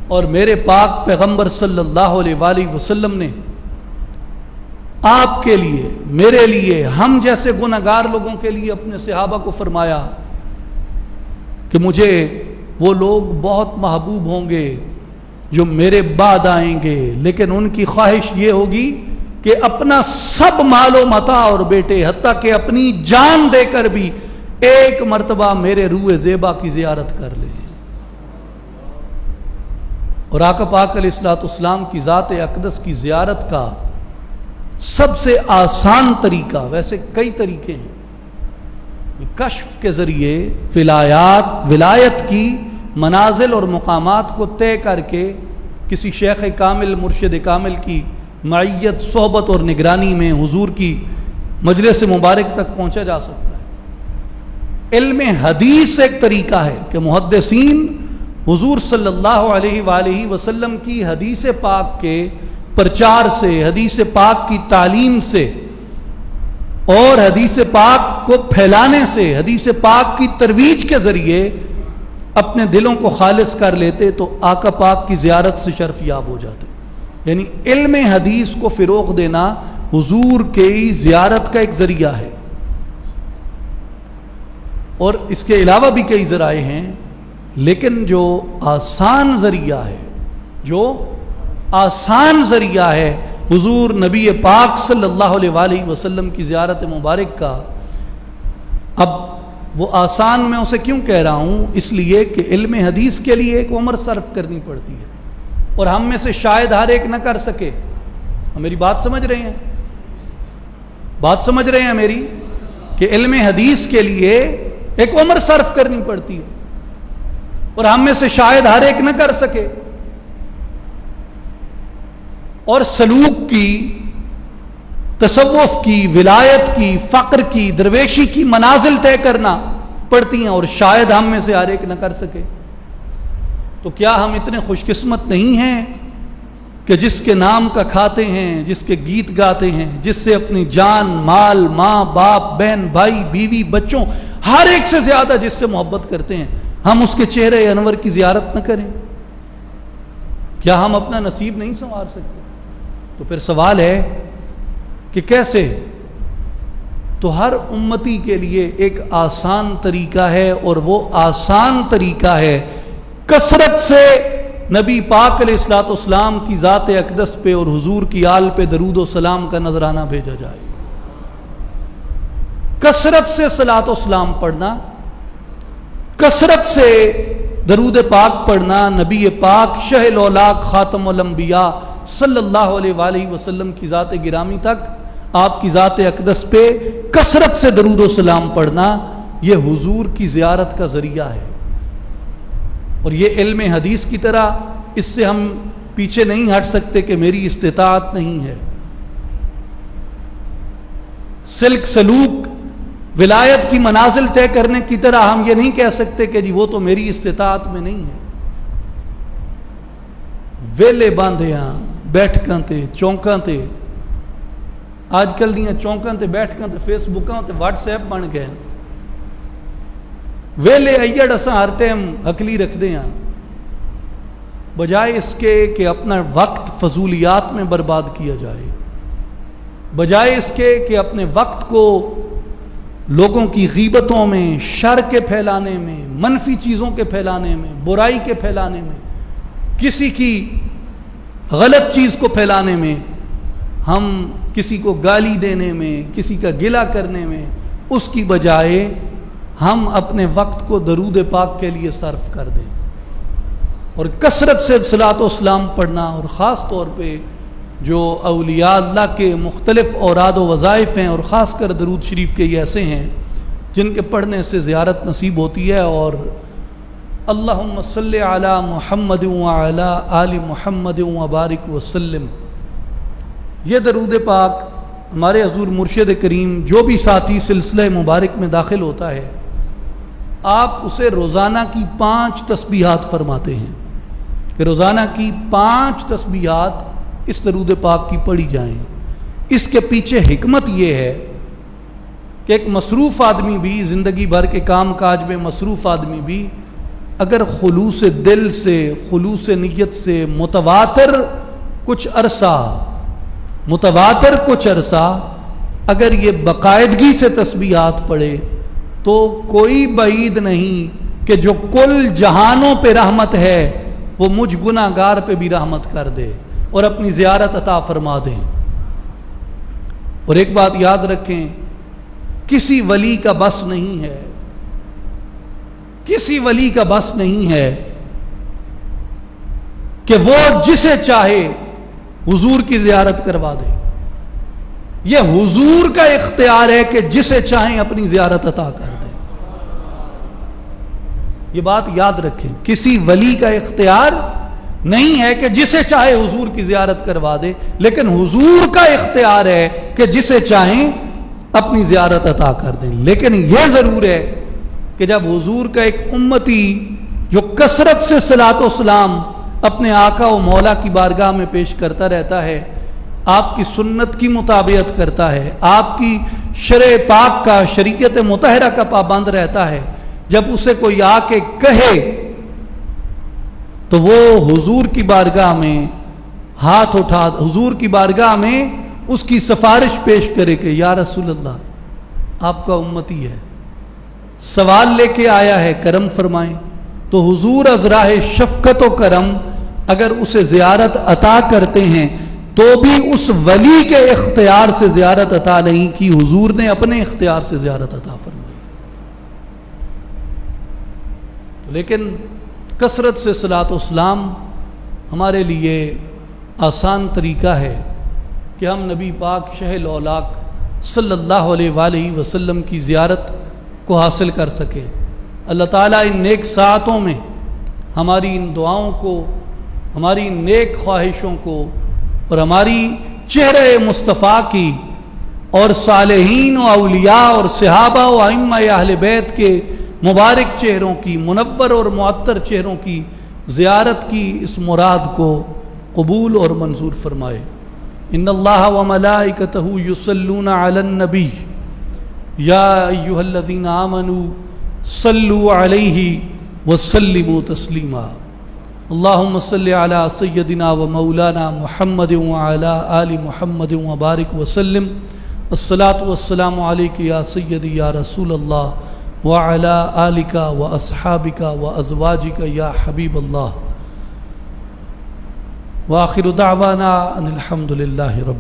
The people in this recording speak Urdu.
اور میرے پاک پیغمبر صلی اللہ علیہ وآلہ وسلم نے آپ کے لیے، میرے لیے، ہم جیسے گنہگار لوگوں کے لیے اپنے صحابہ کو فرمایا کہ مجھے وہ لوگ بہت محبوب ہوں گے جو میرے بعد آئیں گے، لیکن ان کی خواہش یہ ہوگی کہ اپنا سب مال و متاع اور بیٹے، حتیٰ کہ اپنی جان دے کر بھی ایک مرتبہ میرے روح زیبا کی زیارت کر لیں۔ اور آقا پاک علیہ الصلوۃ والسلام کی ذات اقدس کی زیارت کا سب سے آسان طریقہ، ویسے کئی طریقے ہیں، کشف کے ذریعے ولایت کی منازل اور مقامات کو طے کر کے کسی شیخ کامل، مرشد کامل کی معیت، صحبت اور نگرانی میں حضور کی مجلس مبارک تک پہنچا جا سکتا ہے۔ علم حدیث ایک طریقہ ہے کہ محدثین حضور صلی اللہ علیہ وآلہ وسلم کی حدیث پاک کے پرچار سے، حدیث پاک کی تعلیم سے اور حدیث پاک کو پھیلانے سے، حدیث پاک کی ترویج کے ذریعے اپنے دلوں کو خالص کر لیتے تو آقا پاک کی زیارت سے شرف یاب ہو جاتے۔ یعنی علم حدیث کو فروغ دینا حضور کی زیارت کا ایک ذریعہ ہے، اور اس کے علاوہ بھی کئی ذرائع ہیں، لیکن جو آسان ذریعہ ہے حضور نبی پاک صلی اللہ علیہ وآلہ وسلم کی زیارت مبارک کا، اب وہ آسان میں اسے کیوں کہہ رہا ہوں؟ اس لیے کہ علم حدیث کے لیے ایک عمر صرف کرنی پڑتی ہے، اور ہم میں سے شاید ہر ایک نہ کر سکے۔ میری بات سمجھ رہے ہیں؟ بات سمجھ رہے ہیں میری؟ کہ علم حدیث کے لیے ایک عمر صرف کرنی پڑتی ہے، اور ہم میں سے شاید ہر ایک نہ کر سکے۔ اور سلوک کی، تصوف کی، ولایت کی، فقر کی، درویشی کی منازل طے کرنا پڑتی ہیں، اور شاید ہم میں سے ہر ایک نہ کر سکے۔ تو کیا ہم اتنے خوش قسمت نہیں ہیں کہ جس کے نام کا کھاتے ہیں، جس کے گیت گاتے ہیں، جس سے اپنی جان، مال، ماں، باپ، بہن، بھائی، بیوی، بچوں، ہر ایک سے زیادہ جس سے محبت کرتے ہیں، ہم اس کے چہرے انور کی زیارت نہ کریں؟ کیا ہم اپنا نصیب نہیں سنوار سکتے؟ تو پھر سوال ہے کہ کیسے؟ تو ہر امتی کے لیے ایک آسان طریقہ ہے، اور وہ آسان طریقہ ہے کثرت سے نبی پاک علیہ الصلوۃ والسلام کی ذات اقدس پہ اور حضور کی آل پہ درود و سلام کا نذرانہ بھیجا جائے۔ کثرت سے صلاۃ و سلام پڑھنا، کثرت سے درود پاک پڑھنا، نبی پاک شہ الاولاق خاتم الانبیاء صلی اللہ علیہ وآلہ وسلم کی ذات گرامی تک، آپ کی ذات اقدس پہ کثرت سے درود و سلام پڑھنا، یہ حضور کی زیارت کا ذریعہ ہے۔ اور یہ علم حدیث کی طرح اس سے ہم پیچھے نہیں ہٹ سکتے کہ میری استطاعت نہیں ہے۔ سلک سلوک ولایت کی منازل طے کرنے کی طرح ہم یہ نہیں کہہ سکتے کہ جی وہ تو میری استطاعت میں نہیں ہے۔ ویلے باندھیاں بیٹھکاں تے چونکاں تے، آج کل دیاں چونکاں تے بیٹھکاں تے فیس بکاں تے واٹس ایپ بن گئے، ویلے ایڑ اساں ہر ٹائم عقلی رکھ دے ہیں، بجائے اس کے کہ اپنا وقت فضولیات میں برباد کیا جائے، بجائے اس کے کہ اپنے وقت کو لوگوں کی غیبتوں میں، شر کے پھیلانے میں، منفی چیزوں کے پھیلانے میں، برائی کے پھیلانے میں، کسی کی غلط چیز کو پھیلانے میں، ہم کسی کو گالی دینے میں، کسی کا گلہ کرنے میں، اس کی بجائے ہم اپنے وقت کو درود پاک کے لیے صرف کر دیں، اور کثرت سے صلاۃ و سلام پڑھنا، اور خاص طور پہ جو اولیاء اللہ کے مختلف اوراد و وظائف ہیں، اور خاص کر درود شریف کے یہ ایسے ہیں جن کے پڑھنے سے زیارت نصیب ہوتی ہے۔ اور اللہم صلی علی محمد وعلی آل محمد وبارک وسلم، یہ درود پاک ہمارے حضور مرشد کریم جو بھی ساتھی سلسلہ مبارک میں داخل ہوتا ہے، آپ اسے روزانہ کی 5 تسبیحات فرماتے ہیں کہ روزانہ کی 5 تسبیحات اس درود پاک کی پڑھی جائیں۔ اس کے پیچھے حکمت یہ ہے کہ ایک مصروف آدمی بھی، زندگی بھر کے کام کاج میں مصروف آدمی بھی اگر خلوص دل سے، خلوص نیت سے متواتر کچھ عرصہ اگر یہ باقاعدگی سے تسبیحات پڑھے تو کوئی بعید نہیں کہ جو کل جہانوں پہ رحمت ہے وہ مجھ گناہ گار پہ بھی رحمت کر دے اور اپنی زیارت عطا فرما دے۔ اور ایک بات یاد رکھیں، کسی ولی کا بس نہیں ہے، کسی ولی کا بس نہیں ہے کہ وہ جسے چاہے حضور کی زیارت کروا دے۔ یہ حضور کا اختیار ہے کہ جسے چاہیں اپنی زیارت عطا کر دے۔ یہ بات یاد رکھیں، کسی ولی کا اختیار نہیں ہے کہ جسے چاہے حضور کی زیارت کروا دے، لیکن حضور کا اختیار ہے کہ جسے چاہیں اپنی زیارت عطا کر دیں۔ لیکن یہ ضرور ہے کہ جب حضور کا ایک امتی جو کثرت سے صلاۃ و سلام اپنے آقا و مولا کی بارگاہ میں پیش کرتا رہتا ہے، آپ کی سنت کی مطابقت کرتا ہے، آپ کی شرع پاک کا، شریعت مطہرہ کا پابند رہتا ہے، جب اسے کوئی آ کے کہے تو وہ حضور کی بارگاہ میں ہاتھ اٹھا، حضور کی بارگاہ میں اس کی سفارش پیش کرے کہ یا رسول اللہ آپ کا امتی ہے، سوال لے کے آیا ہے، کرم فرمائیں۔ تو حضور از راہ شفقت و کرم اگر اسے زیارت عطا کرتے ہیں تو بھی اس ولی کے اختیار سے زیارت عطا نہیں کی، حضور نے اپنے اختیار سے زیارت عطا فرمائی۔ لیکن کثرت سے صلاۃ و سلام ہمارے لیے آسان طریقہ ہے کہ ہم نبی پاک شہ الاولاق صلی اللہ علیہ وآلہ وسلم کی زیارت کو حاصل کر سکیں۔ اللہ تعالیٰ ان نیک ساعتوں میں ہماری ان دعاؤں کو، ہماری ان نیک خواہشوں کو اور ہماری چہرہ مصطفیٰ کی اور صالحین و اولیاء اور صحابہ و ائمہ اہل بیت کے مبارک چہروں کی، منور اور معطر چہروں کی زیارت کی اس مراد کو قبول اور منظور فرمائے۔ ان اللہ و ملائکتہ یصلون علی النبی یا ایھا الذین آمنوا صلوا علیہ وسلموا تسلیما۔ اللہم صلی علی سیدنا و مولانا محمد وعلی آل محمد وبارک وسلم۔ الصلاۃ والسلام علیک یا سیدی یا رسول اللہ وعلی آلک واصحابک وازواجک یا حبیب اللہ۔ وآخر دعوانا ان الحمد للہ رب